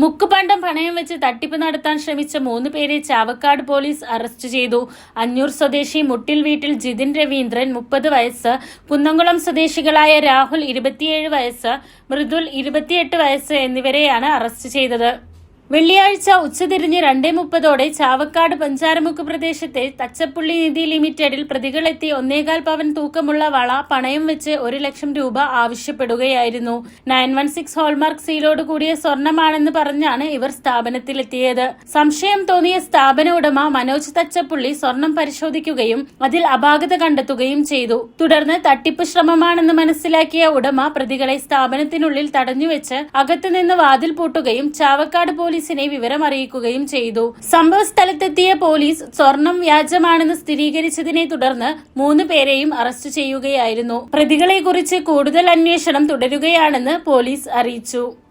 മുക്കുപണ്ടം പണയം വെച്ച് തട്ടിപ്പ് നടത്താൻ ശ്രമിച്ച 3 പേരെ ചാവക്കാട് പോലീസ് അറസ്റ്റ് ചെയ്തു. അഞ്ഞൂർ സ്വദേശി മുട്ടിൽ വീട്ടിൽ ജിതിൻ രവീന്ദ്രൻ 30 വയസ്സ്, കുന്നംകുളം സ്വദേശികളായ രാഹുൽ 27 വയസ്സ്, മൃദുൽ 28 വയസ്സ് എന്നിവരെയാണ് അറസ്റ്റ് ചെയ്തത്. വെള്ളിയാഴ്ച ഉച്ചതിരിഞ്ഞ് 2:30 ചാവക്കാട് പഞ്ചാരമുക്ക് പ്രദേശത്തെ തച്ചപ്പുള്ളി നിധി ലിമിറ്റഡിൽ പ്രതികളെത്തി 1.25 പവൻ തൂക്കമുള്ള വള പണയം വെച്ച് 1 ലക്ഷം രൂപ ആവശ്യപ്പെടുകയായിരുന്നു. 916 ഹോൾമാർക്ക് സീലോട് കൂടിയ സ്വർണമാണെന്ന് പറഞ്ഞാണ് ഇവർ സ്ഥാപനത്തിലെത്തിയത്. സംശയം തോന്നിയ സ്ഥാപന ഉടമ മനോജ് തച്ചപ്പുള്ളി സ്വർണം പരിശോധിക്കുകയും അതിൽ അപാകത കണ്ടെത്തുകയും ചെയ്തു. തുടർന്ന് തട്ടിപ്പ് ശ്രമമാണെന്ന് മനസ്സിലാക്കിയ ഉടമ പ്രതികളെ സ്ഥാപനത്തിനുള്ളിൽ തടഞ്ഞുവെച്ച് അകത്തുനിന്ന് വാതിൽ പൂട്ടുകയും ചാവക്കാട് പോലീസിനെ വിവരം അറിയിക്കുകയും ചെയ്തു. സംഭവ സ്ഥലത്തെത്തിയ പോലീസ് സ്വർണം വ്യാജമാണെന്ന് സ്ഥിരീകരിച്ചതിനെ തുടർന്ന് 3 പേരെയും അറസ്റ്റ് ചെയ്യുകയായിരുന്നു. പ്രതികളെക്കുറിച്ച് കൂടുതൽ അന്വേഷണം തുടരുകയാണെന്ന് പോലീസ് അറിയിച്ചു.